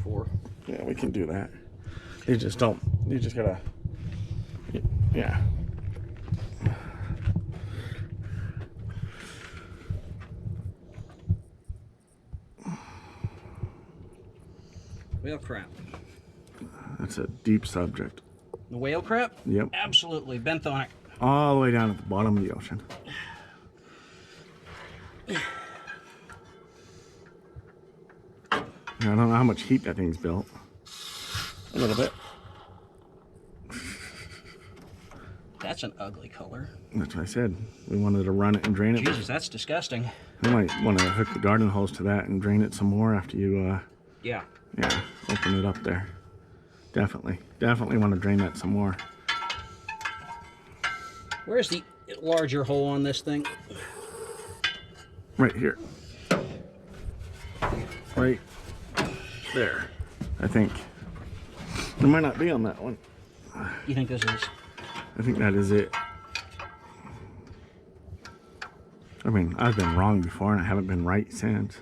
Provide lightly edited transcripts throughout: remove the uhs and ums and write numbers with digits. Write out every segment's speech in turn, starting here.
before. Yeah, we can do that. You just don't. You just gotta. Yeah. Whale crap. That's a deep subject. The whale crap? Yep. Absolutely. Benthonic. All the way down at the bottom of the ocean. I don't know how much heat that thing's built. A little bit. That's an ugly color. That's what I said. We wanted to run it and drain it. Jesus, that's disgusting. You might want to hook the garden hose to that and drain it some more after you, Yeah. yeah, open it up there. Definitely. Definitely want to drain that some more. Where's the larger hole on this thing? Right here. Right there, I think. It might not be on that one. You think this is? I think that is it. I mean, I've been wrong before and I haven't been right since.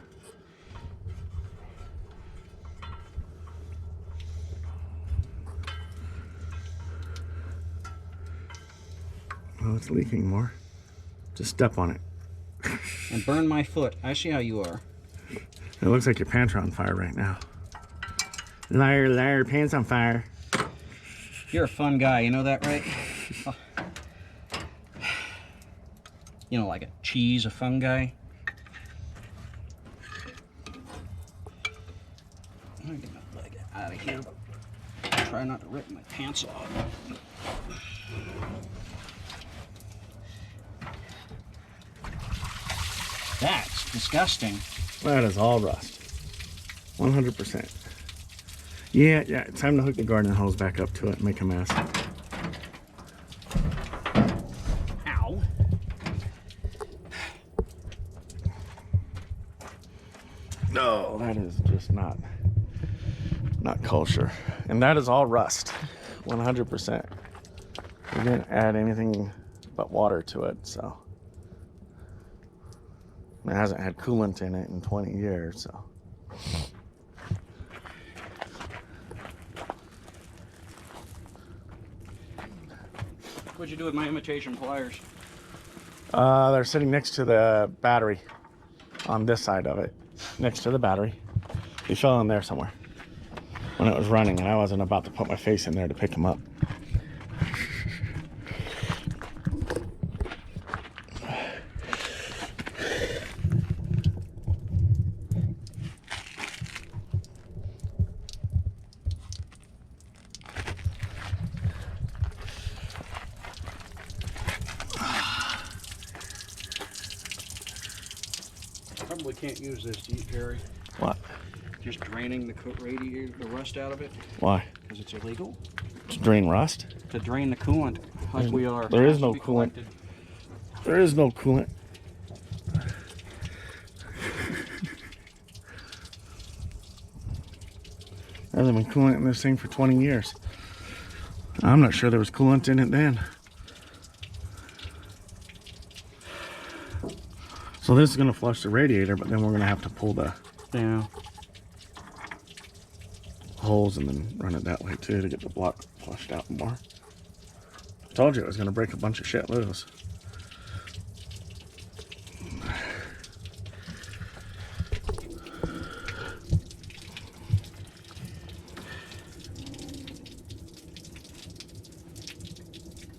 Oh, it's leaking more. Just step on it. And burn my foot. I see how you are. It looks like your pants are on fire right now. Liar, liar, pants on fire. You're a fun guy, you know that, right? You know, like a cheese, a fun guy. I'm gonna get my leg out of here, but try not to rip my pants off. That's disgusting. That is all rust. 100%. Yeah, it's time to hook the garden hose back up to it and make a mess. Ow. No, that is just not kosher. And that is all rust. 100%. We didn't add anything but water to it, so. It hasn't had coolant in it in 20 years, so. What'd you do with my imitation pliers? They're sitting next to the battery on this side of it, next to the battery. They fell in there somewhere when it was running, and I wasn't about to put my face in there to pick them up. Probably can't use this, do you, Jerry? What? Just draining the radiator, the rust out of it? Why? Because it's illegal? To drain rust? To drain the coolant, like we are. There is no coolant. There is no coolant. There hasn't been coolant in this thing for 20 years. I'm not sure there was coolant in it then. So this is going to flush the radiator, but then we're going to have to pull the holes and then run it that way too to get the block flushed out more. I told you it was going to break a bunch of shit loose.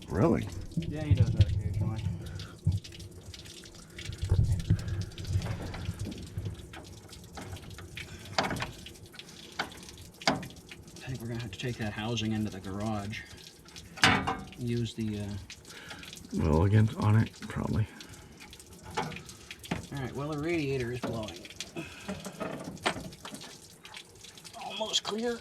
Really? Yeah, he does that occasionally. I think we're gonna have to take that housing into the garage. Use the Well, again, on it, probably. Alright, well the radiator is blowing. Almost clear.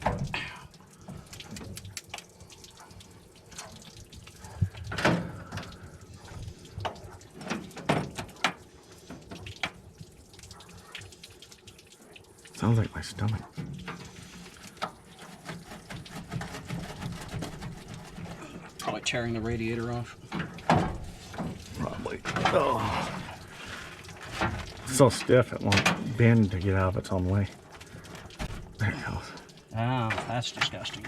Sounds like my stomach. Probably tearing the radiator off. Probably. Oh. It's so stiff it won't bend to get out of its own way. There it goes. Oh, that's disgusting.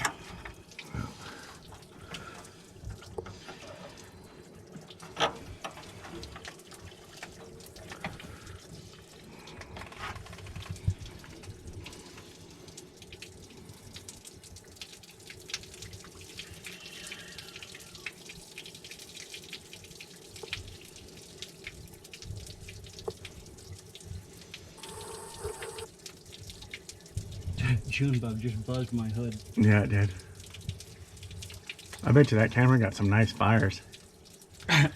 June bug just buzzed my hood. Yeah, it did. I bet you that camera got some nice fires. As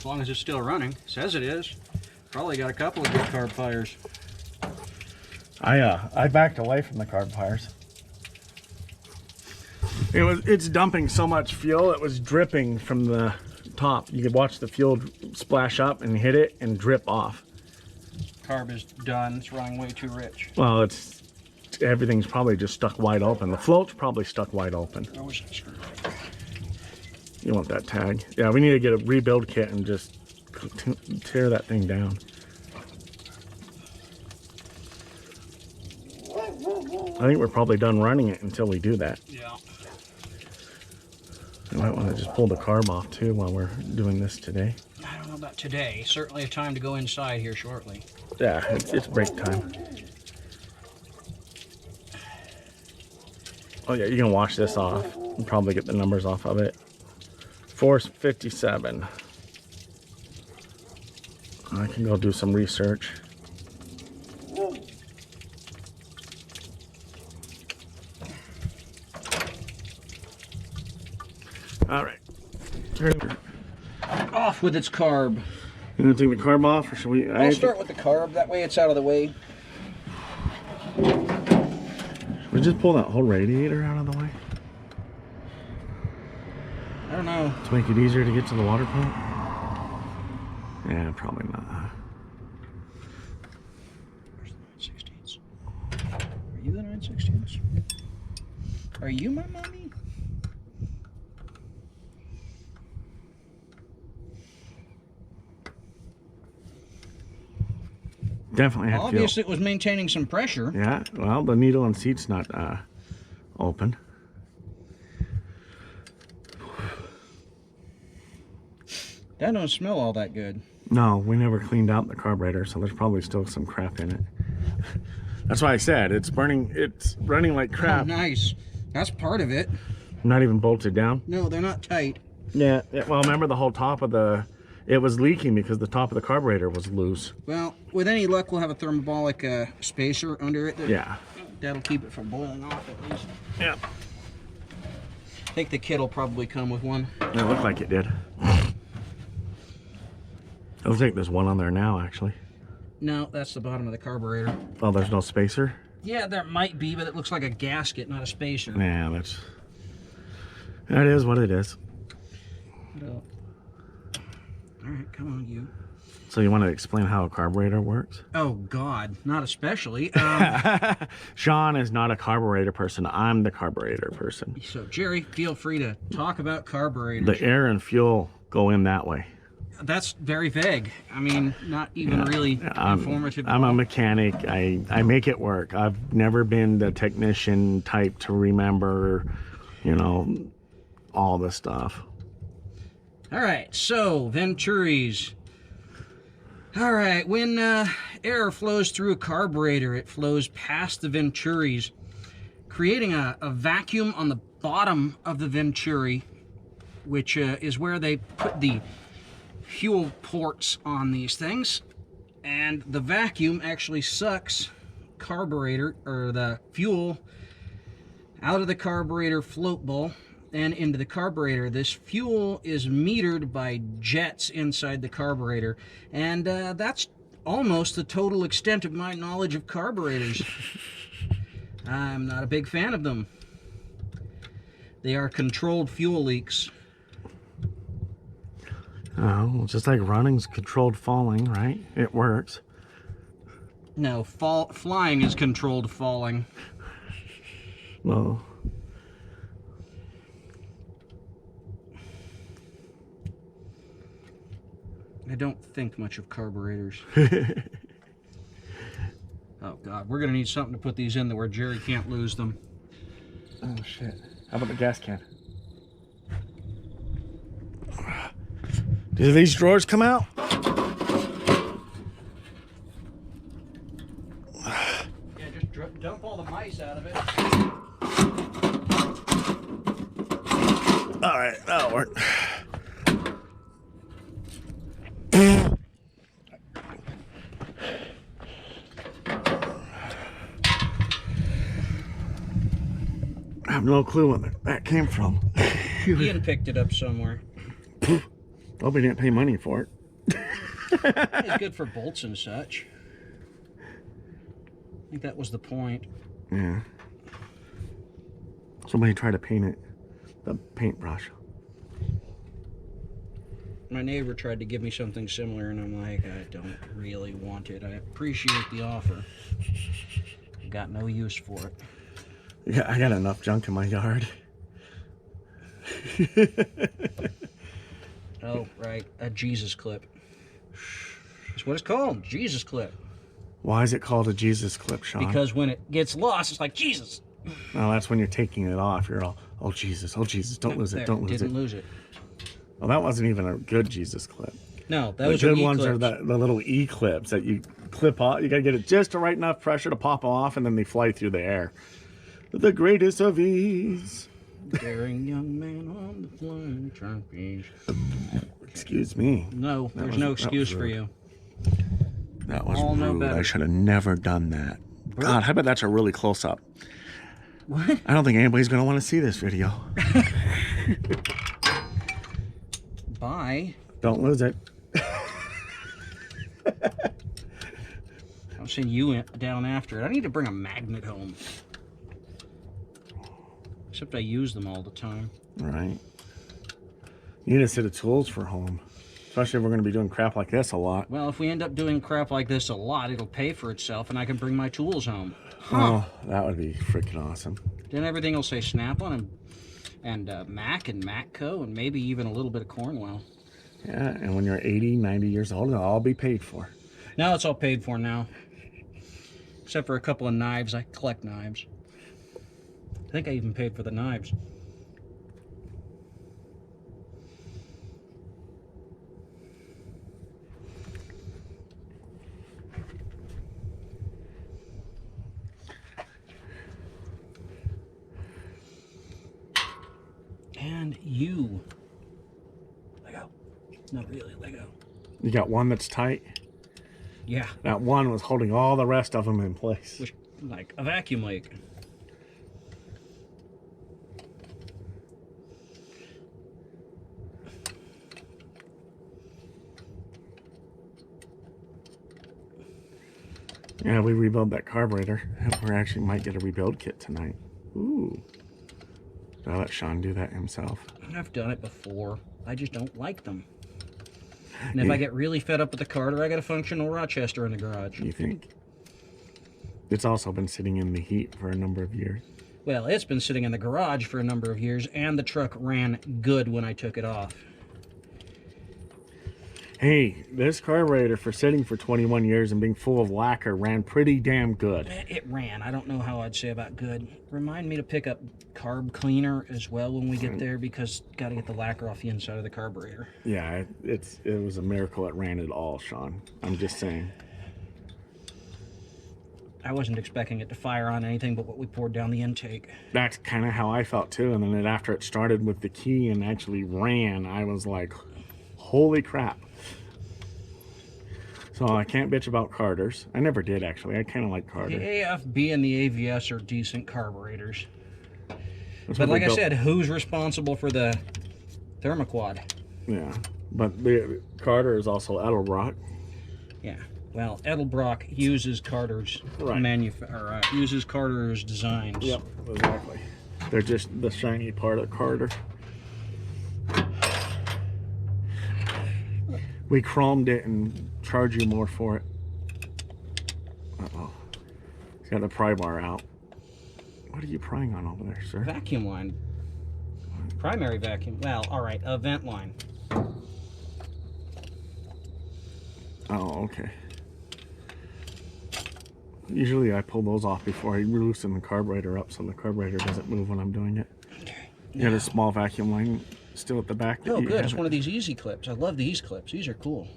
long as it's still running. Says it is. Probably got a couple of good carb fires. I backed away from the carb fires. It's dumping so much fuel, it was dripping from the top. You could watch the fuel splash up and hit it and drip off. Carb is done. It's running way too rich. Well, everything's probably just stuck wide open. The float's probably stuck wide open. I wish I screwed it. You want that tag? Yeah, we need to get a rebuild kit and just tear that thing down. I think we're probably done running it until we do that. Yeah. I might want to just pull the carb off too while we're doing this today. I don't know about today. Certainly have time to go inside here shortly. Yeah, it's break time. Oh yeah, you can wash this off and probably get the numbers off of it. 457. I can go do some research. All right. Off with its carb. You gonna take the carb off, or should we? I'll start with the carb. That way it's out of the way. Should we just pull that whole radiator out of the way I don't know. to make it easier to get to the water pump? Yeah, probably not. Where's the 9/16? Are you the 9/16? Are you my mommy? Definitely have Obviously, it was maintaining some pressure. Yeah, well, the needle and seat's not open. That don't smell all that good. No, we never cleaned out the carburetor, so there's probably still some crap in it. That's why I said it's burning. It's running like crap. Oh, nice. That's part of it. Not even bolted down. No, they're not tight. Yeah. Well, remember the whole top of the. It was leaking because the top of the carburetor was loose. Well, with any luck, we'll have a thermobaric spacer under it. Yeah. That'll keep it from boiling off at least. Yeah. I think the kit will probably come with one. It looked like it did. I think there's one on there now, actually. No, that's the bottom of the carburetor. Oh, there's no spacer? Yeah, there might be, but it looks like a gasket, not a spacer. Yeah, that is what it is. No. All right, come on, you. So you want to explain how a carburetor works? Oh, God, not especially. Sean is not a carburetor person. I'm the carburetor person. So, Jerry, feel free to talk about carburetors. The air and fuel go in that way. That's very vague. I mean, not even really informative. I'm a mechanic. I make it work. I've never been the technician type to remember, all the stuff. All right, so Venturis. All right, when air flows through a carburetor, it flows past the Venturis, creating a vacuum on the bottom of the Venturi, which is where they put the fuel ports on these things. And the vacuum actually sucks carburetor, or the fuel, out of the carburetor float bowl and into the carburetor. This fuel is metered by jets inside the carburetor, and that's almost the total extent of my knowledge of carburetors. I'm not a big fan of them. They are controlled fuel leaks. Oh, just like running's controlled falling, right? It works. No, flying is controlled falling. Well, I don't think much of carburetors. Oh God, we're gonna need something to put these in where Jerry can't lose them. Oh shit. How about the gas can? Do these drawers come out? Yeah, just dump all the mice out of it. All right, that'll work. I have no clue where that came from. Ian picked it up somewhere. Hope he didn't pay money for it. It's good for bolts and such. I think that was the point. Yeah. Somebody tried to paint it. The paintbrush. My neighbor tried to give me something similar, and I'm like, I don't really want it. I appreciate the offer. Got no use for it. Yeah, I got enough junk in my yard. Oh, right. A Jesus clip. That's what it's called. Jesus clip. Why is it called a Jesus clip, Sean? Because when it gets lost, it's like, Jesus. Well, that's when you're taking it off. You're all, oh Jesus, don't lose it, don't lose it. Didn't lose it. Well, that wasn't even a good Jesus clip. No, that The was good an ones are E-clips. the little E-clips that you clip off. You gotta get it just the right enough pressure to pop them off, and then they fly through the air. The greatest of ease. Daring young man on the flying trapeze. Excuse me. No, there's no excuse for you. That was All know rude. better. I should have never done that. God, I bet that's a really close up. What? I don't think anybody's gonna want to see this video. Bye. Don't lose it. I'll send you down after it. I need to bring a magnet home. Except I use them all the time. Right. You need a set of tools for home. Especially if we're going to be doing crap like this a lot. Well, if we end up doing crap like this a lot, it'll pay for itself and I can bring my tools home. Oh, that would be freaking awesome. Then everything will say Snap-on and Mac and Macco and maybe even a little bit of Cornwell. Yeah, and when you're 80, 90 years old, it'll all be paid for. Now it's all paid for now. Except for a couple of knives. I collect knives. I think I even paid for the knives. And you. Lego. Not really Lego. You got one that's tight. Yeah. That one was holding all the rest of them in place. Which, like a vacuum leak. Yeah, we rebuilt that carburetor. We actually might get a rebuild kit tonight. Ooh. I'll let Sean do that himself. I've done it before. I just don't like them. And if I get really fed up with the Carter, I got a functional Rochester in the garage. You think? It's also been sitting in the heat for a number of years. Well, it's been sitting in the garage for a number of years, and the truck ran good when I took it off. Hey, this carburetor for sitting for 21 years and being full of lacquer ran pretty damn good. It ran. I don't know how I'd say about good. Remind me to pick up carb cleaner as well when we get there, because got to get the lacquer off the inside of the carburetor. Yeah, it was a miracle it ran at all, Sean. I'm just saying. I wasn't expecting it to fire on anything but what we poured down the intake. That's kind of how I felt too. And then after it started with the key and actually ran, I was like, holy crap. So I can't bitch about Carters. I never did, actually. I kind of like Carter. The AFB and the AVS are decent carburetors. That's But what like they I built. said, who's responsible for the thermoquad? Yeah, but the Carter is also Edelbrock. Yeah. Well, Edelbrock uses Carter's Right. uses Carter's designs. Yep, exactly. They're just the shiny part of Carter. We chromed it and charge you more for it. Uh-oh. He's got the pry bar out. What are you prying on over there, sir? Vacuum line. Primary vacuum. Well, all right, a vent line. Oh, okay. Usually I pull those off before I loosen the carburetor up so the carburetor doesn't move when I'm doing it. Okay. You got a small vacuum line still at the back? Oh, good. It's one of these easy clips. I love these clips. These are cool.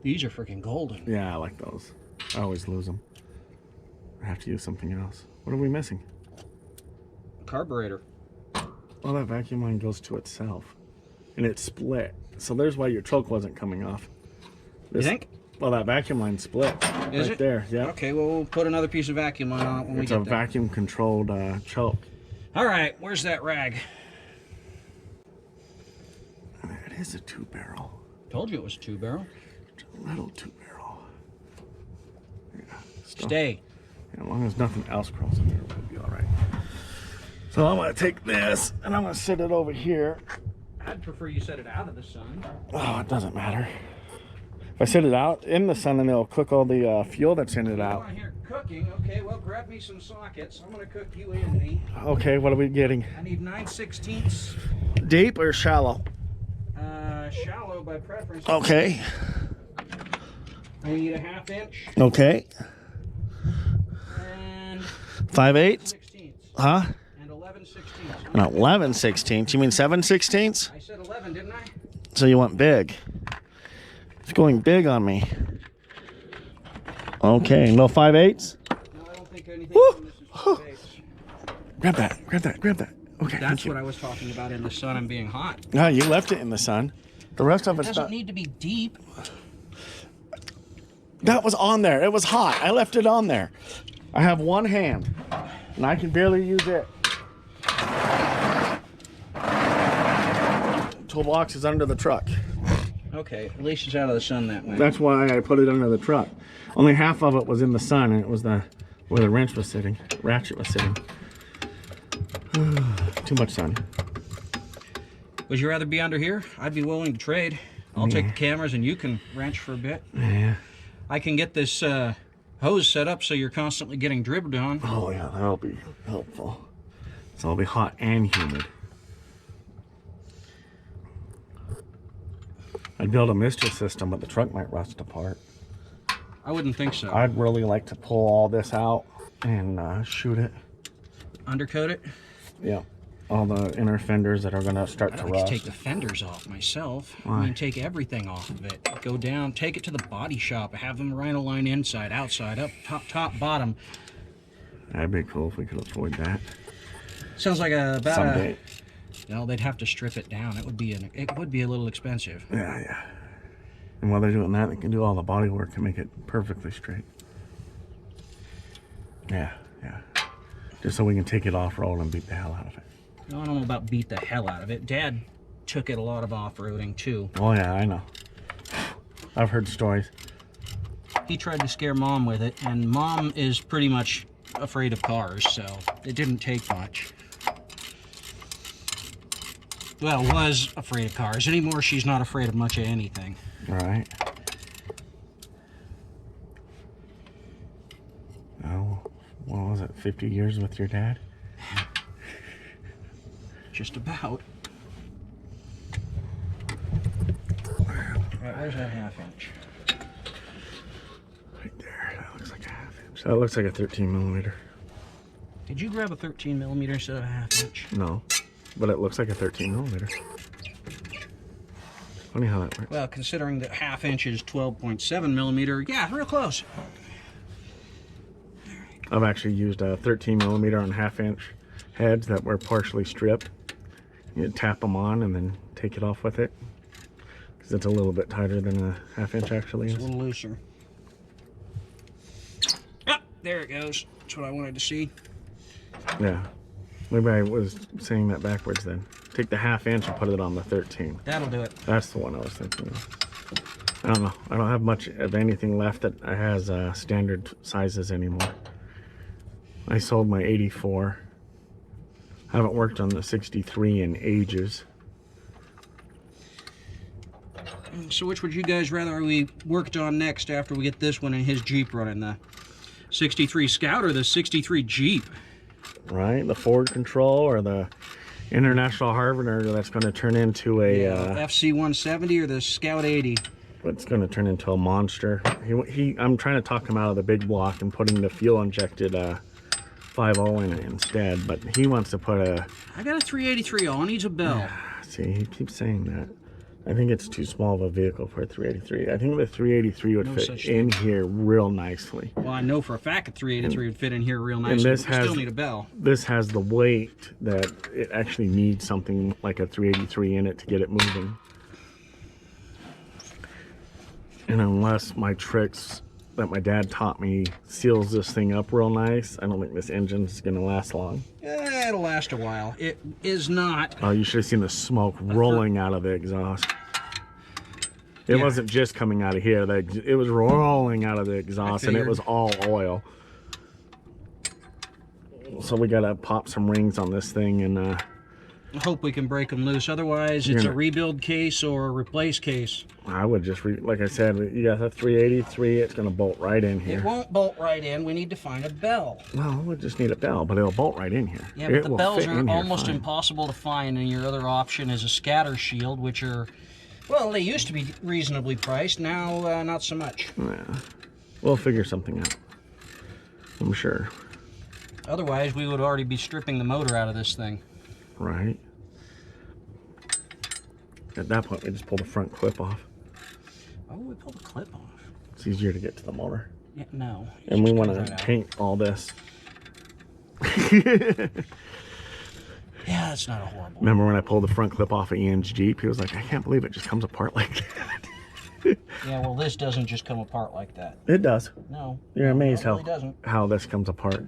These are freaking golden. Yeah, I like those. I always lose them. I have to use something else. What are we missing? Carburetor. Well, that vacuum line goes to itself. And it's split. So there's why your choke wasn't coming off. You think? Well, that vacuum line split. Is right it? there, yeah. Okay, well, we'll put another piece of vacuum line on it when we It's get a there. vacuum-controlled choke. All right, where's that rag? It is a 2-barrel. Told you it was a 2-barrel. It's a little 2-barrel. Yeah, Stay. As long as nothing else crawls in there, we'll be all right. So I'm going to take this, and I'm going to sit it over here. I'd prefer you set it out of the sun. Oh, it doesn't matter. If I sit it out in the sun, then it'll cook all the fuel that's in it I out. want to hear cooking. Okay, well, grab me some sockets. I'm going to cook you and me. Okay, what are we getting? I need 9/16. Deep or shallow? Shallow by preference. Okay. I need a 1/2 inch Okay. and 5/8? 16ths Huh? and 11/16. Not 11/16. You mean 7/16? I said 11, didn't I? So you want big. It's going big on me. Okay, no 5/8s? No, I don't think anything Woo! from this is 5/8. Grab that, grab that, grab that. Okay, That's thank you. what I was talking about in the sun and being hot. No, you left it in the sun. The rest of It it's doesn't not. need to be deep. That was on there. It was hot. I left it on there. I have one hand, and I can barely use it. Toolbox is under the truck. Okay, at least it's out of the sun that way. That's why I put it under the truck. Only half of it was in the sun, and it was where the wrench was sitting, ratchet was sitting. Too much sun. Would you rather be under here? I'd be willing to trade. I'll take the cameras and you can wrench for a bit. Yeah. I can get this hose set up so you're constantly getting dribbled on. Oh yeah, that'll be helpful. So it'll be hot and humid. I'd build a misture system, but the truck might rust apart. I wouldn't think so. I'd really like to pull all this out and shoot it. Undercoat it? Yeah. All the inner fenders that are going to start I'd to like to rust. take the fenders off myself. Why? I mean, take everything off of it. Go down, take it to the body shop, have them rhino line inside, outside, up, top, bottom. That'd be cool if we could afford that. Sounds like about Someday. No, they'd have to strip it down. It would be a little expensive. Yeah, yeah. And while they're doing that, they can do all the body work and make it perfectly straight. Yeah, yeah. Just so we can take it off-road and beat the hell out of it. I don't know about beat the hell out of it. Dad took it a lot of off-roading too. Oh yeah, I know. I've heard stories. He tried to scare Mom with it, and Mom is pretty much afraid of cars, so it didn't take much. Well, was afraid of cars. Anymore, she's not afraid of much of anything. All right. Oh, what was it, 50 years with your dad? Just about. Right, where's that 1/2 inch? Right there. That looks like a 1/2 inch. That looks like a 13 millimeter. Did you grab a 13 millimeter instead of a 1/2 inch? No, but it looks like a 13 millimeter. Funny how that works. Well, considering that 1/2 inch is 12.7 millimeter, yeah, real close. I've actually used a 13 millimeter on 1/2 inch heads that were partially stripped. You tap them on and then take it off with it, because it's a little bit tighter than a 1/2 inch actually It's is. a little looser. Ah, there it goes. That's what I wanted to see. Yeah. Maybe I was saying that backwards then. Take the 1/2 inch and put it on the 13. That'll do it. That's the one I was thinking of. I don't know. I don't have much of anything left that has standard sizes anymore. I sold my 84. Haven't worked on the 63 in ages. So which would you guys rather we worked on next after we get this one in his Jeep running? The 63 Scout or the 63 Jeep? Right? The Ford Control or the International Harvener that's going to turn into a... FC 170 or the Scout 80? it's going to turn into a monster. I'm trying to talk him out of the big block and putting the fuel injected 5.0 in it instead, but he wants to put a... I got a 383. All needs a bell. See, he keeps saying that. I think it's too small of a vehicle for a 383. I think the 383 would fit in here real nicely. Well, I know for a fact a 383 would fit in here real nicely, but we still need a bell. This has the weight that it actually needs something like a 383 in it to get it moving. And unless my tricks that my dad taught me seals this thing up real nice, I don't think this engine's going to last long. Yeah, it'll last a while. It is not. Oh, you should have seen the smoke rolling out of the exhaust. It wasn't just coming out of here. It was rolling out of the exhaust, and it was all oil. So we got to pop some rings on this thing and... I hope we can break them loose. Otherwise, it's a rebuild case or a replace case. I would just, like I said, you got a 383. It's going to bolt right in here. It won't bolt right in. We need to find a bell. Well, we just need a bell, but it'll bolt right in here. Yeah, but the bells are almost impossible to find, and your other option is a scatter shield, which are, well, they used to be reasonably priced. Now, not so much. Yeah, we'll figure something out, I'm sure. Otherwise, we would already be stripping the motor out of this thing. Right. At that point, we just pull the front clip off. Oh, we pull the clip off. It's easier to get to the motor. Yeah, no. And we want to paint all this. Yeah, that's not a horrible. Remember when I pulled the front clip off of Ian's Jeep? He was like, I can't believe it just comes apart like that. Yeah, well, this doesn't just come apart like that. It does. No. You're amazed it really doesn't. how this comes apart.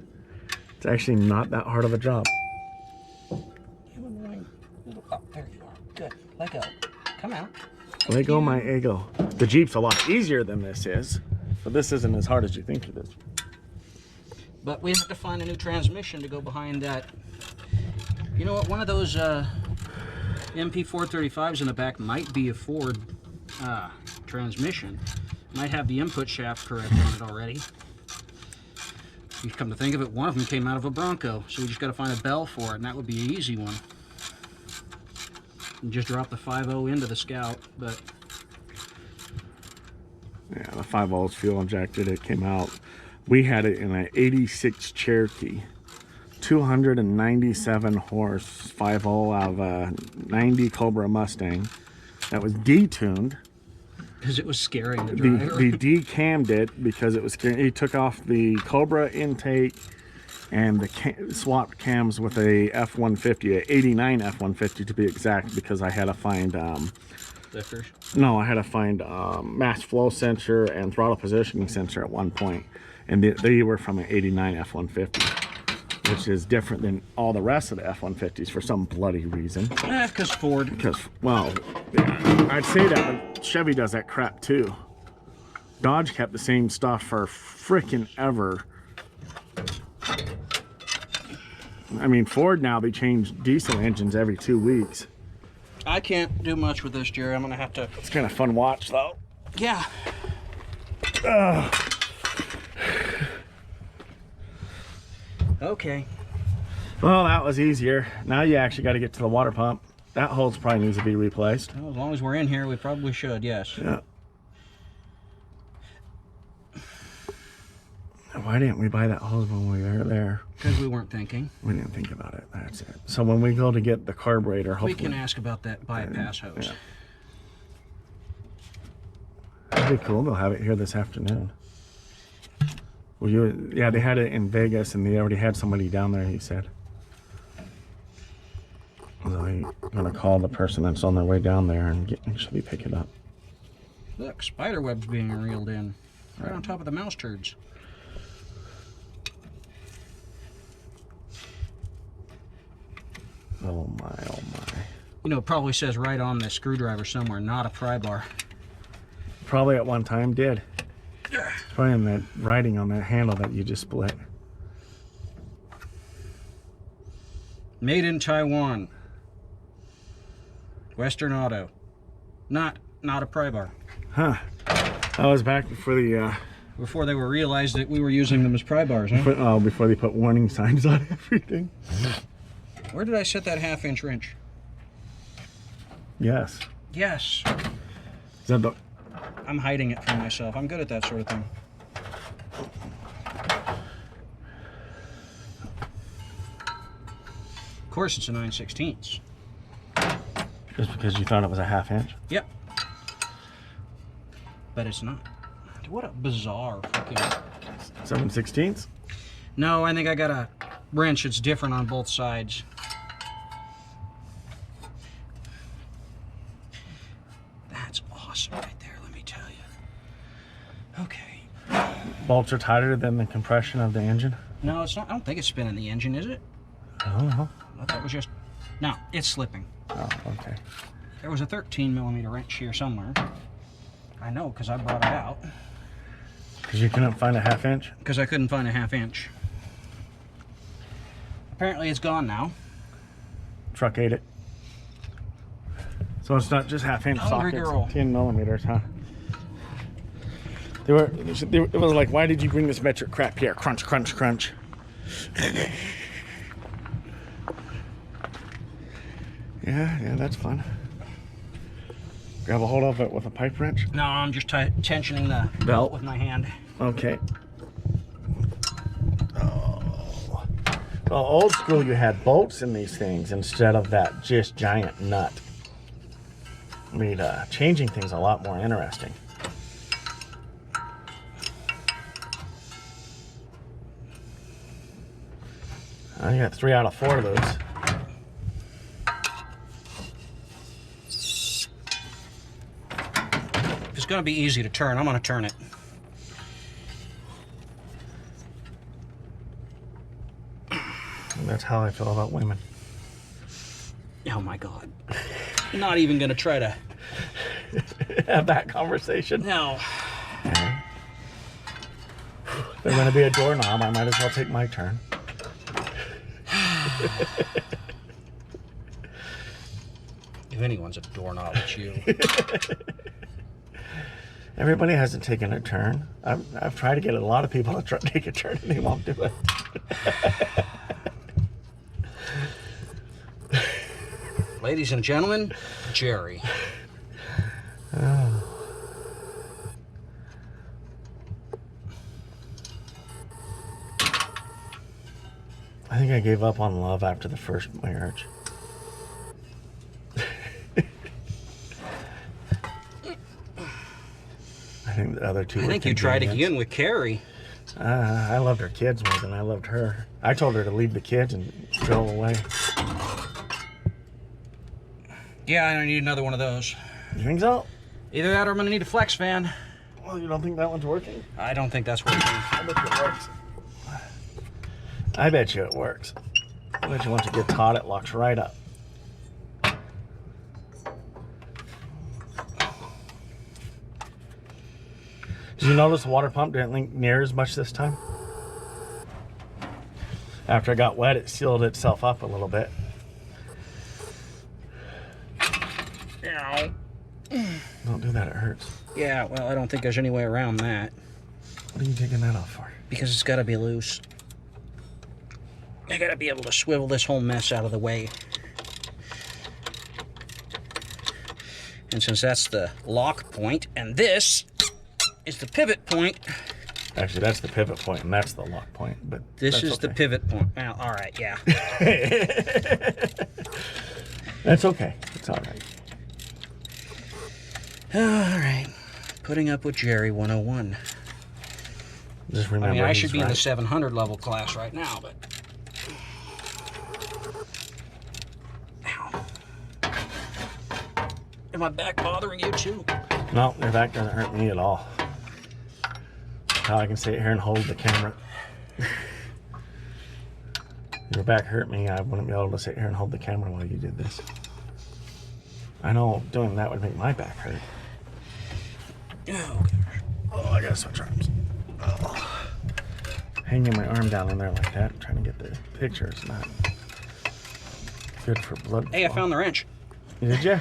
It's actually not that hard of a job. Oh, there you are. Good. Let go. Come out. Let go my ego. The Jeep's a lot easier than this is, but this isn't as hard as you think it is. But we have to find a new transmission to go behind that. You know what? One of those MP435s in the back might be a Ford transmission. Might have the input shaft correct on it already. You come to think of it, one of them came out of a Bronco, so we just got to find a bell for it, and that would be an easy one. And just drop the 5.0 into the Scout, but... Yeah, the 5.0 is fuel injected. It came out. We had it in an 86 Cherokee. 297 horse 5.0 out of a 90 Cobra Mustang. That was detuned. Because it was scaring the driver. They decammed it because it was scaring. He took off the Cobra intake and swapped cams with a F-150, a 89 F-150 to be exact, because I had to find lifters. No, I had to find mass flow sensor and throttle positioning sensor at one point, and they were from an 89 F-150, which is different than all the rest of the F-150s for some bloody reason. Because Ford. Because, well, I'd say that, but Chevy does that crap too. Dodge kept the same stuff for frickin' ever. I mean, Ford now, they change diesel engines every 2 weeks. I can't do much with this, Jerry. I'm going to have to... It's kind of fun watch, though. Yeah. Okay. Well, that was easier. Now you actually got to get to the water pump. That hose probably needs to be replaced. Well, as long as we're in here, we probably should, yes. Yeah. Why didn't we buy that hose when we were there? Because we weren't thinking. We didn't think about it. That's it. So when we go to get the carburetor, hopefully... We can ask about that bypass hose. Yeah. That'd be cool. They'll have it here this afternoon. Well, yeah, they had it in Vegas, and they already had somebody down there, he said. So I'm going to call the person that's on their way down there and actually pick it up. Look, spider webs being reeled in. Right on top of the mouse turds. Oh my, oh my. You know, it probably says right on the screwdriver somewhere, not a pry bar. Probably at one time did. It's probably in that writing on that handle that you just split. Made in Taiwan. Western Auto. Not a pry bar. Huh. I was back before the... Before they were realized that we were using them as pry bars, huh? Before they put warning signs on everything. Where did I set that 1/2-inch wrench? Yes. Yes. Is that the... I'm hiding it from myself. I'm good at that sort of thing. Of course, it's a 9/16. Just because you thought it was a 1/2 inch? Yep. But it's not. What a bizarre freaking... 7/16? No, I think I got a wrench that's different on both sides. That's awesome right there, let me tell you. Okay. Bolts are tighter than the compression of the engine? No, it's not. I don't think it's spinning the engine, is it? I don't know. I thought that was just... No, it's slipping. Oh, okay. There was a 13mm wrench here somewhere. I know, because I brought it out. Because you couldn't find a 1/2 inch? Because I couldn't find a 1/2 inch. Apparently it's gone now. Truck ate it. So it's not just 1/2 inch Hungry sockets, girl. 10mm, huh? It was like, why did you bring this metric crap here? Crunch, crunch, crunch. Yeah, that's fun. Grab a hold of it with a pipe wrench? No, I'm just tensioning the belt with my hand. Okay. Oh. Well, old school, you had bolts in these things instead of that just giant nut. Made changing things a lot more interesting. I got 3 out of 4 of those. If it's going to be easy to turn, I'm going to turn it. And that's how I feel about women. Oh my God. Not even going to try to... Have that conversation. No. Yeah. If they're going to be a doorknob, I might as well take my turn. If anyone's a doorknob, it's you. Everybody hasn't taken a turn. I've tried to get a lot of people to take a turn and they won't do it. Ladies and gentlemen, Jerry. Oh. I think I gave up on love after the first marriage. I think the other two. I think you tried again with Carrie. I loved her kids more than I loved her. I told her to leave the kids and go away. Yeah, I don't need another one of those. You think so? Either that or I'm going to need a flex fan. Well, you don't think that one's working? I don't think that's working. I bet you it works. I bet you it works. I bet you once it gets hot, it locks right up. Did you notice the water pump didn't leak near as much this time? After it got wet, it sealed itself up a little bit. Ow. Don't do that, it hurts. Yeah, well, I don't think there's any way around that. What are you taking that off for? Because it's got to be loose. I got to be able to swivel this whole mess out of the way. And since that's the lock point, and this is the pivot point. Actually, that's the pivot point, and that's the lock point. But This is the pivot point. Well, all right, yeah. That's okay. It's all right. All right. Putting up with Jerry 101. Just remember, I mean, I should be right. in the 700 level class right now, but... Ow. Is my back bothering you too? No, your back doesn't hurt me at all. How I can sit here and hold the camera. If your back hurt me, I wouldn't be able to sit here and hold the camera while you did this. I know doing that would make my back hurt. Oh, Oh, I gotta switch arms. Oh. Hanging my arm down in there like that, trying to get the picture is not good for blood flow. hey, I found the wrench. Did you?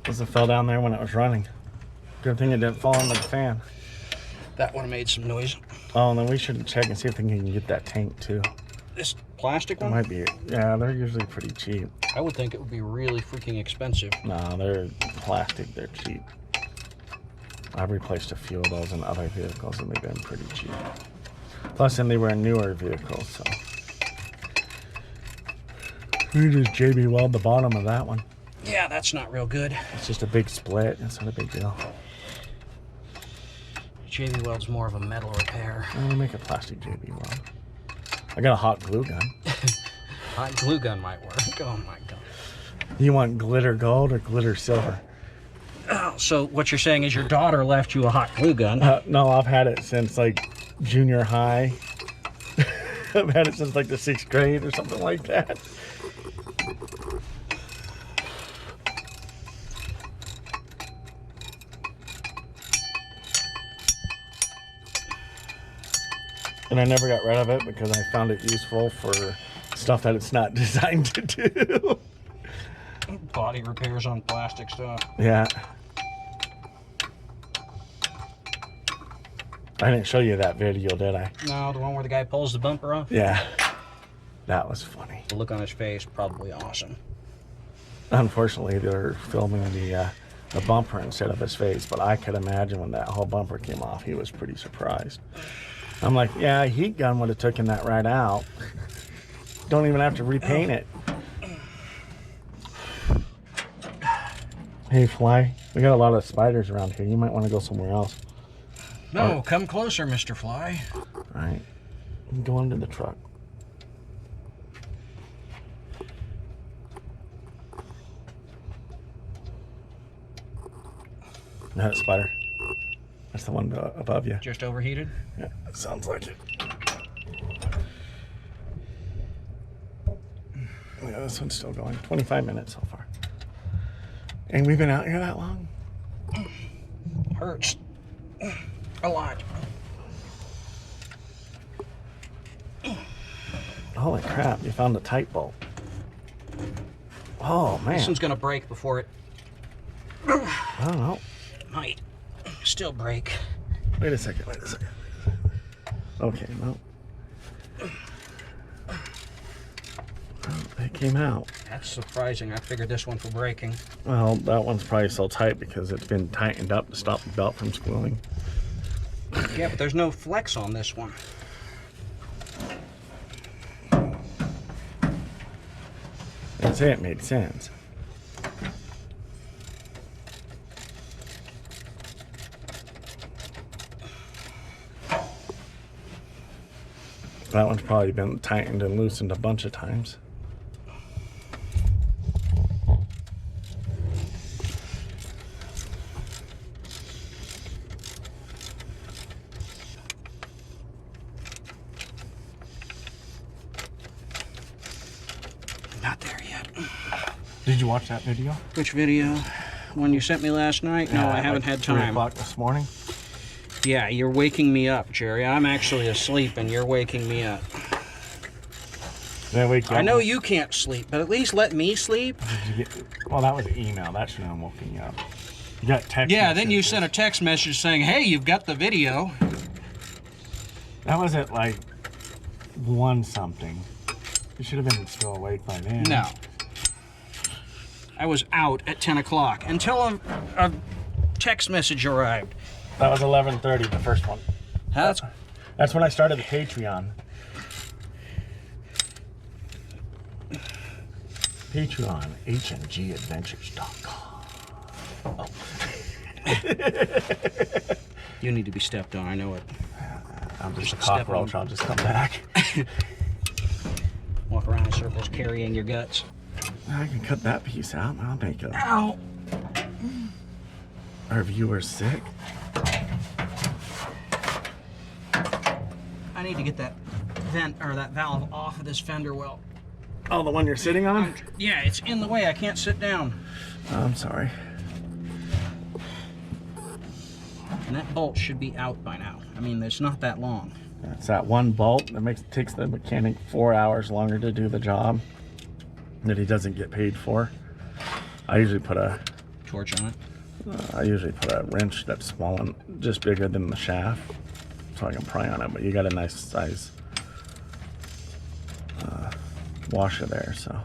Must have fell down there when it was running. Good thing it didn't fall into the fan. That one made some noise. Oh, and then we should check and see if we can get that tank too. This plastic It one? might be. Yeah, they're usually pretty cheap. I would think it would be really freaking expensive. No, they're plastic. They're cheap. I've replaced a few of those in other vehicles, and they've been pretty cheap. Plus, then they were in newer vehicles, so. We just JB weld the bottom of that one. Yeah, that's not real good. It's just a big split. It's not a big deal. JB weld's more of a metal repair. Let me make a plastic JB weld. I got a hot glue gun. Hot glue gun might work. Oh my god. You want glitter gold or glitter silver? Oh, so what you're saying is your daughter left you a hot glue gun? No, I've had it since like junior high. I've had it since like the 6th grade or something like that. And I never got rid of it because I found it useful for stuff that it's not designed to do. Body repairs on plastic stuff. Yeah. I didn't show you that video, did I? No, the one where the guy pulls the bumper off? Yeah. That was funny. The look on his face, probably awesome. Unfortunately, they're filming the bumper instead of his face, but I could imagine when that whole bumper came off, he was pretty surprised. I'm like, yeah, a heat gun would have taken that right out. Don't even have to repaint it. Hey, Fly, we got a lot of spiders around here. You might want to go somewhere else. No, come closer, Mr. Fly. All right. Go into the truck. That spider. That's the one above you. Just overheated? Yeah, it sounds like it. Yeah, this one's still going. 25 minutes so far. And we've been out here that long? Hurts. A lot. Holy crap, you found the tight bolt. Oh, man. This one's going to break before it... I don't know. Might still break. Wait a second, wait a second. Okay, no. It came out. That's surprising. I figured this one for breaking. Well, that one's probably so tight because it's been tightened up to stop the belt from spooling. Yeah, but there's no flex on this one. I'd say it made sense. That one's probably been tightened and loosened a bunch of times. Not there yet. Did you watch that video? Which video? One you sent me last night? No, I haven't had 3 time. o'clock this morning. Yeah, you're waking me up, Jerry. I'm actually asleep and you're waking me up. Did I wake you up? I know you can't sleep, but at least let me sleep. Did you get, well, that was an email. That should have woken you up. You got text. Yeah, then you messages. sent a text message saying, hey, you've got the video. That was at like 1 something. You should have been still awake by then. No. I was out at 10 o'clock until a text message arrived. That was 11:30, the first one. That's when I started the Patreon. Patreon, hmgadventures.com. Oh. You need to be stepped on, I know it. I'm just a cockroach, I'll just come back. Walk around in circles carrying your guts. I can cut that piece out. I'll make Ow! our viewers sick. I need to get that vent or that valve off of this fender well. Oh, the one you're sitting on? Yeah, it's in the way. I can't sit down. I'm sorry. And that bolt should be out by now. I mean, it's not that long. It's that one bolt that takes the mechanic 4 hours longer to do the job that he doesn't get paid for. I usually put a Torch on it. I usually put a wrench that's small and just bigger than the shaft, so I can pry on it. But you got a nice size washer there, so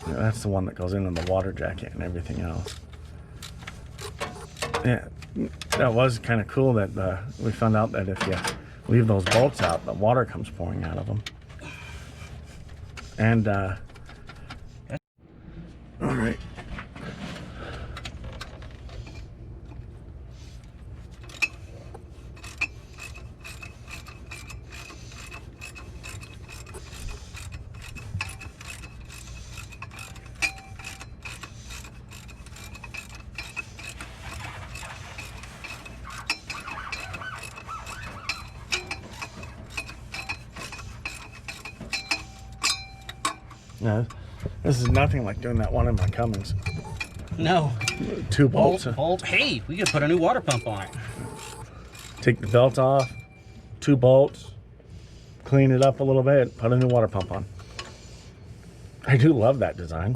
yeah, that's the one that goes in the water jacket and everything else. Yeah, that was kind of cool that we found out that if you leave those bolts out, the water comes pouring out of them. And all right. No, this is nothing like doing that one in my Cummins. No. 2 bolts. Bolt. Hey, we could put a new water pump on it. Take the belt off, 2 bolts, clean it up a little bit, put a new water pump on. I do love that design.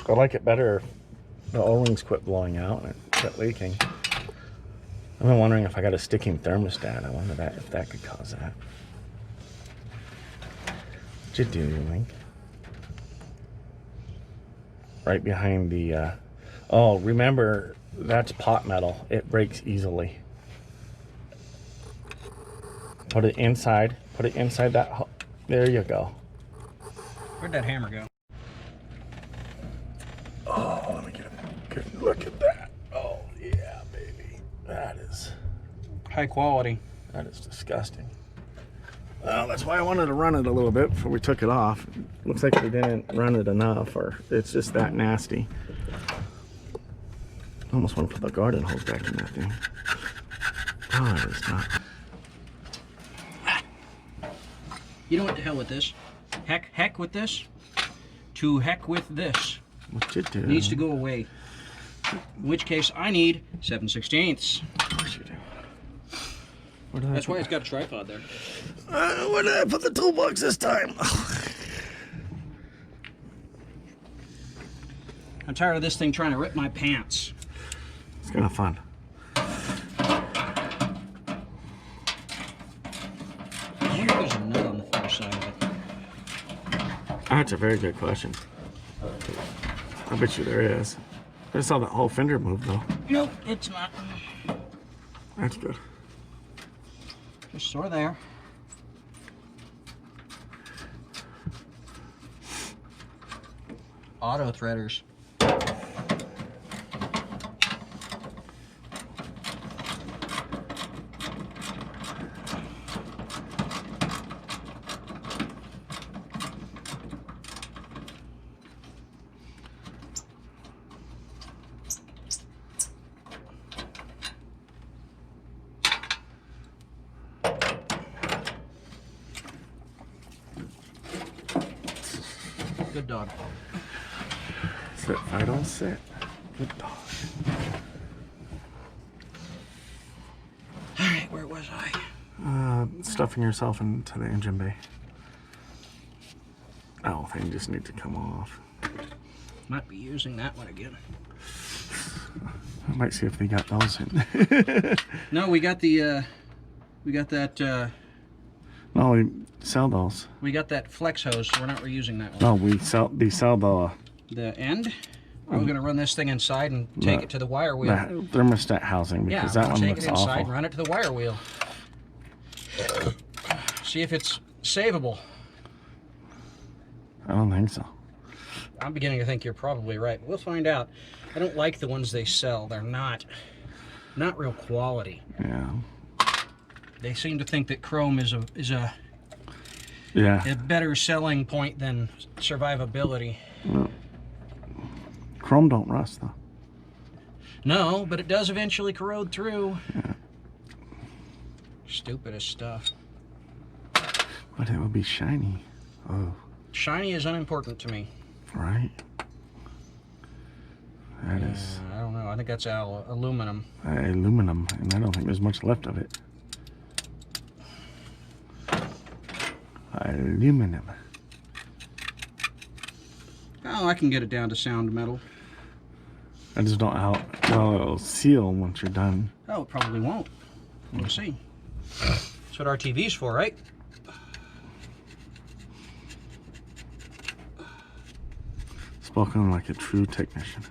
I like it better if the O-rings quit blowing out and it quit leaking. I've been wondering if I got a sticking thermostat. I wonder if that could cause that. What you doing? Right behind the, oh, remember, that's pot metal. It breaks easily. Put it inside that, there you go. Where'd that hammer go? Oh, let me get a good look at that. Oh, yeah, baby. That is High quality. That is disgusting. Well, that's why I wanted to run it a little bit before we took it off. Looks like we didn't run it enough, or it's just that nasty. I almost want to put the garden hose back in that thing. Oh, it is not. You know what, the hell with this? Heck with this. To heck with this. What you do? Needs to go away. In which case, I need 7/16. Of course you do. That's why it's got a tripod there. Where did I put the toolbox this time? I'm tired of this thing trying to rip my pants. It's kind of fun. I wonder if there's a nut on the far side of it. That's a very good question. I bet you there is. I saw that whole fender move though. Nope, it's not. That's good. Just sort of there. Auto threaders. Good dog. Sit, Fido, sit. Good dog. Alright, where was I? Stuffing yourself into the engine bay. That whole thing just needs to come off. Might be using that one again. I might see if they got those in. No, we got the, we got that, No, we sell those. we got that flex hose, so we're not reusing that one. No, we sell The end? Are we going to run this thing inside and take it to the wire wheel? the thermostat housing, because that one take looks it inside awful. and run it to the wire wheel. See if it's savable. I don't think so. I'm beginning to think you're probably right, but we'll find out. I don't like the ones they sell. They're not real quality. Yeah. They seem to think that chrome is a better selling point than survivability. Well, chrome don't rust though. No, but it does eventually corrode through. Yeah. Stupidest stuff. But it will be shiny. Oh. Shiny is unimportant to me. Right. That is I don't know. I think that's aluminum. aluminum, and I don't think there's much left of it. Aluminum. Oh, I can get it down to sound metal. I just don't know how well it'll seal once you're done. Oh, it probably won't. We'll see. That's what our TV's for, right? Spoken like a true technician.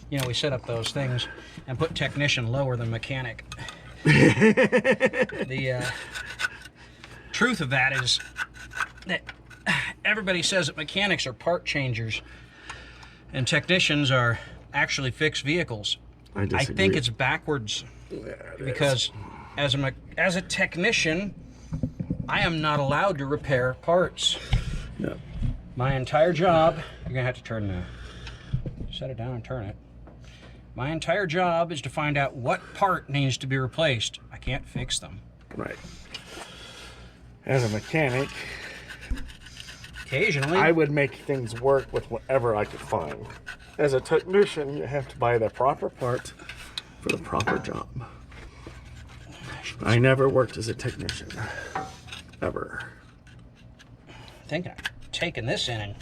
You know, we set up those things and put technician lower than mechanic. The truth of that is that everybody says that mechanics are part changers and technicians are actually fixed vehicles. I think it's backwards, because as a technician, I am not allowed to repair parts. No. My entire job, you're gonna have to turn the, set it down and turn it. My entire job is to find out what part needs to be replaced. I can't fix them. Right. As a mechanic, Occasionally, I would make things work with whatever I could find. As a technician, you have to buy the proper part for the proper job. I never worked as a technician. Ever. thinking of taking this in and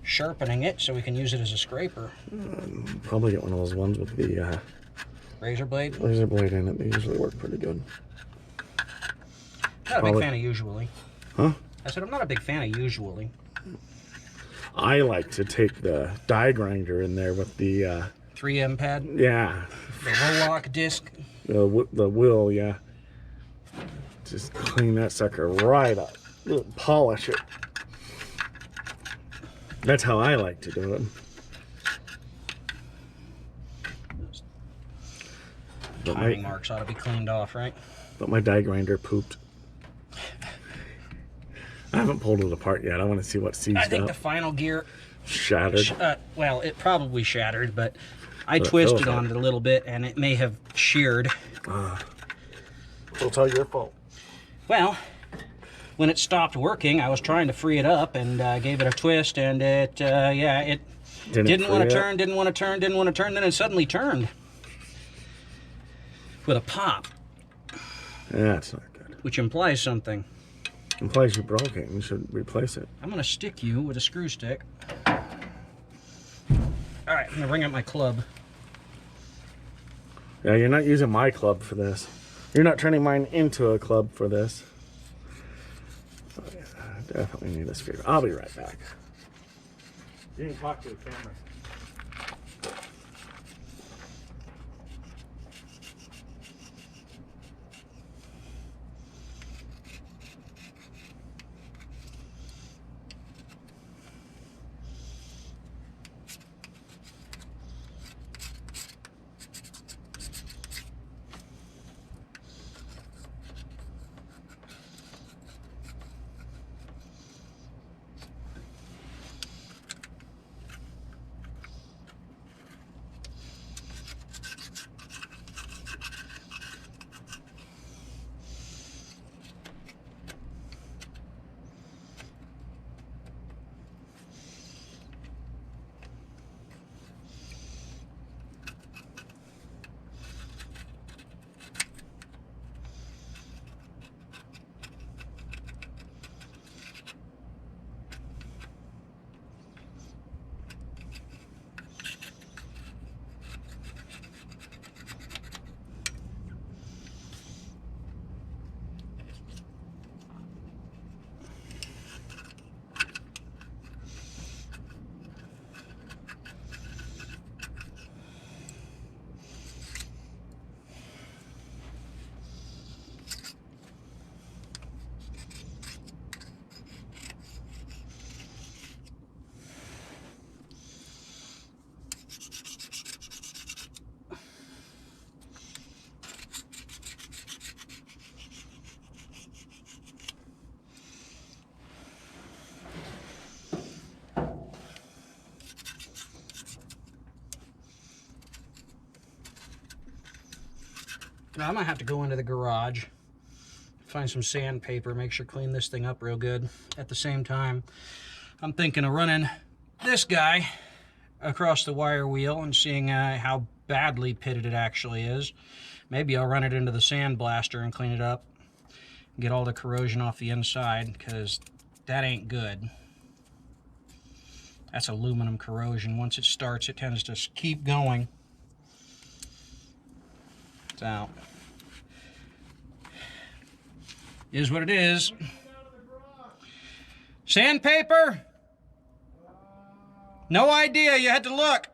sharpening it so we can use it as a scraper. Probably get one of those ones with the Razor blade? razor blade in it. They usually work pretty good. Not a big fan of usually. Huh? I said I'm not a big fan of usually. I like to take the die grinder in there with the 3M pad? yeah, The Rolock disc? the wheel, yeah. Just clean that sucker right up. Polish it. That's how I like to do it. But Timing marks ought to be cleaned off, right? But my die grinder pooped. I haven't pulled it apart yet. I want to see what seized I think up. the final gear, Shattered. well, it probably shattered, but I But it twisted feels on like it a little bit and it may have sheared. It's all your fault. Well, when it stopped working, I was trying to free it up and gave it a twist, and it, yeah, it didn't want to turn, didn't want to turn, didn't want to turn, then it suddenly turned with a pop, Yeah, it's not good. which implies something. Implies you broke it. You should replace it. I'm going to stick you with a screw stick. All right, I'm going to bring out my club. Yeah, you're not using my club for this. You're not turning mine into a club for this. Oh, yeah, I definitely need this figure. I'll be right back. You can talk to the camera. Now, I might have to go into the garage, find some sandpaper, make sure clean this thing up real good. At the same time, I'm thinking of running this guy across the wire wheel and seeing how badly pitted it actually is. Maybe I'll run it into the sandblaster and clean it up, get all the corrosion off the inside, because that ain't good. That's aluminum corrosion. Once it starts, it tends to keep going. It's out. Is what it is. Sandpaper? No idea. You had to look.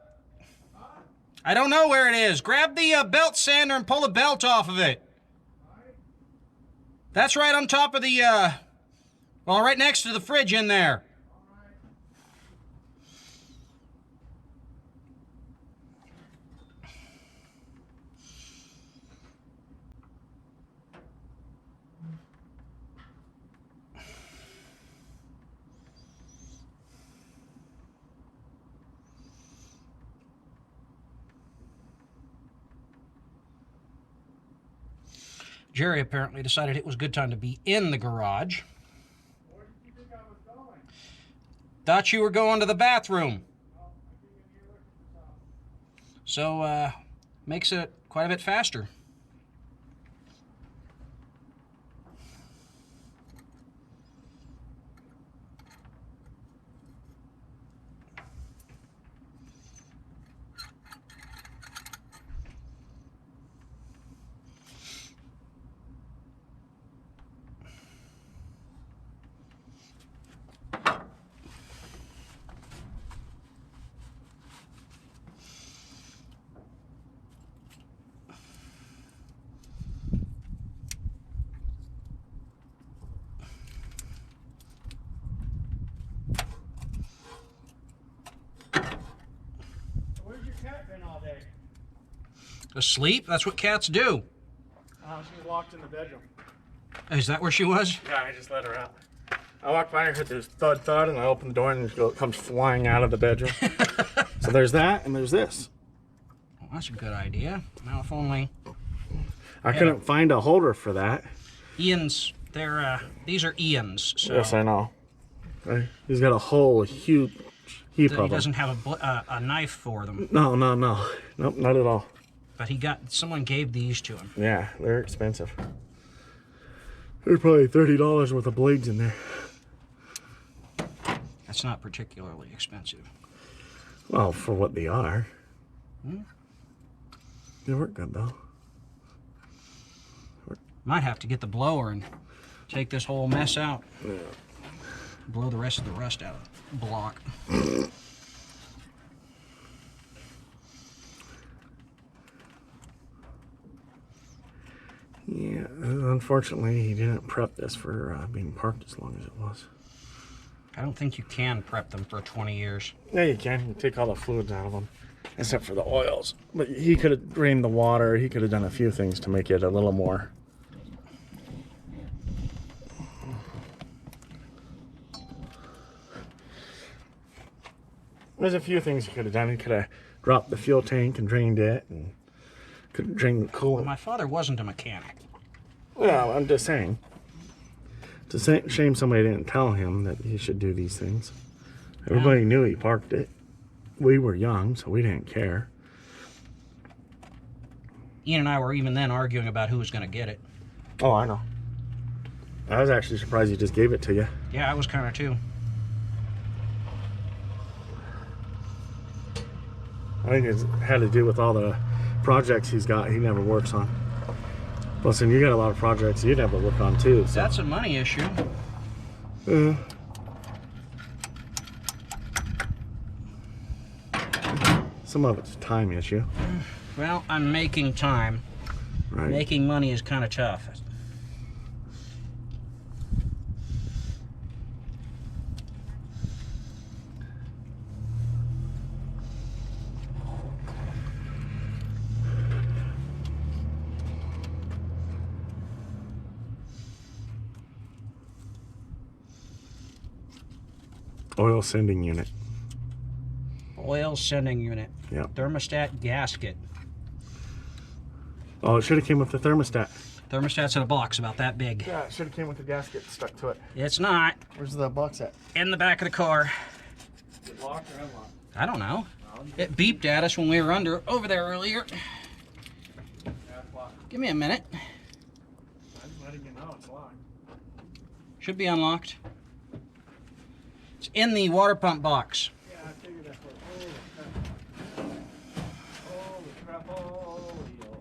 I don't know where it is. Grab the belt sander and pull the belt off of it. That's right on top of the, well, right next to the fridge in there. Jerry apparently decided it was a good time to be in the garage. Where did you think I was going? Thought you were going to the bathroom. Oh, I didn't even hear looking for something. So, makes it quite a bit faster. Where's your cat been all day? Asleep? That's what cats do. She was locked in the bedroom. Is that where she was? Yeah, I just let her out. I walked by her, heard this thud thud, and I opened the door and it comes flying out of the bedroom. So there's that, and there's this. Well, that's a good idea. Now, if only I couldn't find a holder for that. Ian's, these are Ian's. So Yes, I know. He's got a whole huge heap of he them. doesn't have a knife for them. No. Nope, not at all. But someone gave these to him. Yeah, they're expensive. There's probably $30 worth of blades in there. That's not particularly expensive. Well, for what they are. They work good, though. Might have to get the blower and take this whole mess out. Yeah. Blow the rest of the rust out of the block. Yeah, unfortunately, he didn't prep this for being parked as long as it was. I don't think you can prep them for 20 years. Yeah, you can. You take all the fluids out of them, except for the oils. But he could have drained the water. He could have done a few things to make it a little more. There's a few things he could have done. He could have dropped the fuel tank and drained it, and could have drained the coolant. My father wasn't a mechanic. Well, I'm just saying. It's a shame somebody didn't tell him that he should do these things. Everybody knew he parked it. We were young, so we didn't care. Ian and I were even then arguing about who was going to get it. Oh, I know. I was actually surprised he just gave it to you. Yeah, I was kind of too. I think it had to do with all the projects he's got he never works on. Listen, you got a lot of projects you never work on too. So. That's a money issue. Some of it's a time issue. Well, I'm making time. Right. Making money is kind of tough. Oil sending unit. Oil sending unit. Yep. Thermostat gasket. Oh, it should have came with the thermostat. Thermostat's in a box about that big. Yeah, it should have came with the gasket stuck to it. It's not. Where's the box at? In the back of the car. Is it locked or unlocked? I don't know. It beeped at us when we were over there earlier. Yeah, it's locked. Give me a minute. I'm just letting you know it's locked. Should be unlocked. It's in the water pump box. Yeah, I figured that's what. Holy crap. Holy crap.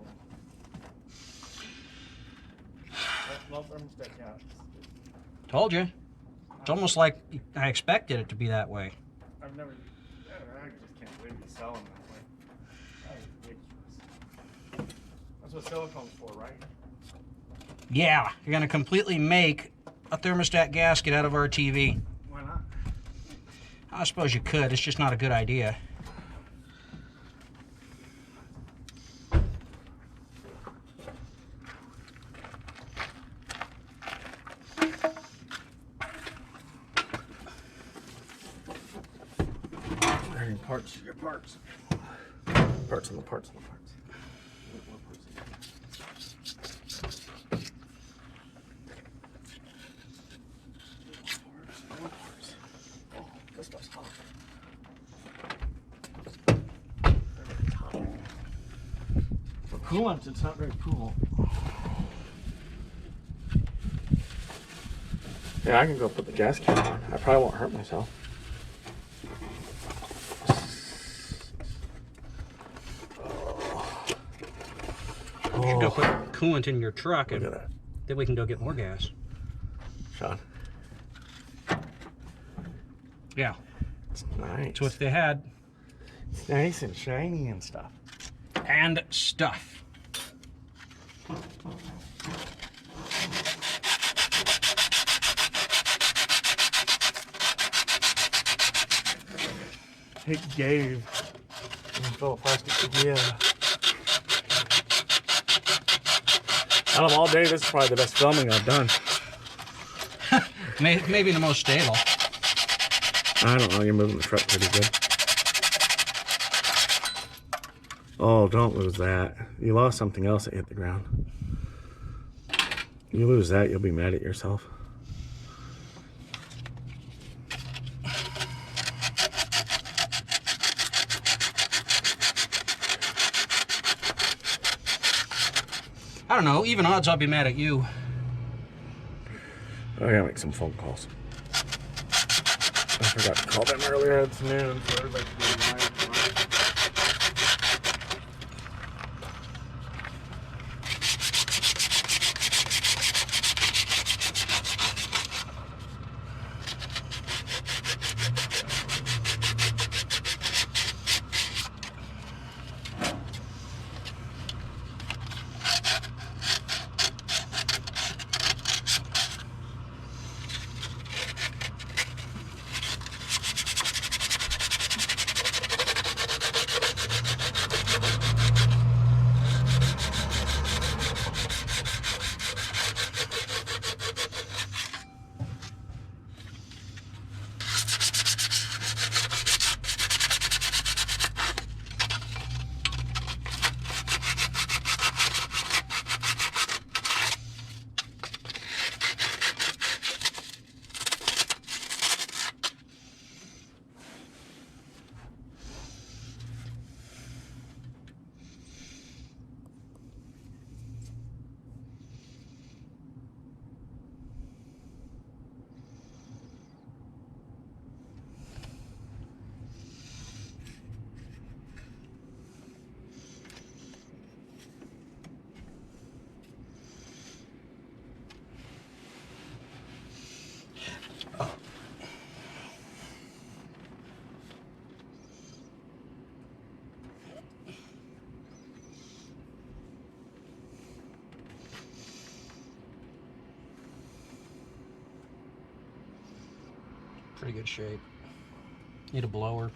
Low thermostat, yeah. Told you. It's almost like I expected it to be that way. I've never. I just can't believe you sell them that way. That is ridiculous. That's what silicone's for, right? Yeah, you're gonna completely make a thermostat gasket out of our TV. Why not? I suppose you could. It's just not a good idea. Parts, your parts. Parts on the parts on the parts. More parts. Oh, this stuff's hot. It's hot. For coolant, it's not very cool. Yeah, I can go put the gas can on. I probably won't hurt myself. You should go put coolant in your truck, and Look at that. then we can go get more gas. Sean. Yeah, It's nice. that's what they had. It's nice and shiny and stuff. And stuff. It gave. And fell plastic. Yeah. Out of all day, this is probably the best filming I've done. Maybe the most stable. I don't know, you're moving the truck pretty good. Oh, don't lose that. You lost something else that hit the ground. You lose that, you'll be mad at yourself. I don't know. Even odds, I'll be mad at you. I gotta make some phone calls. I forgot to call them earlier this noon for everybody to be live. Pretty good shape. Need a blower.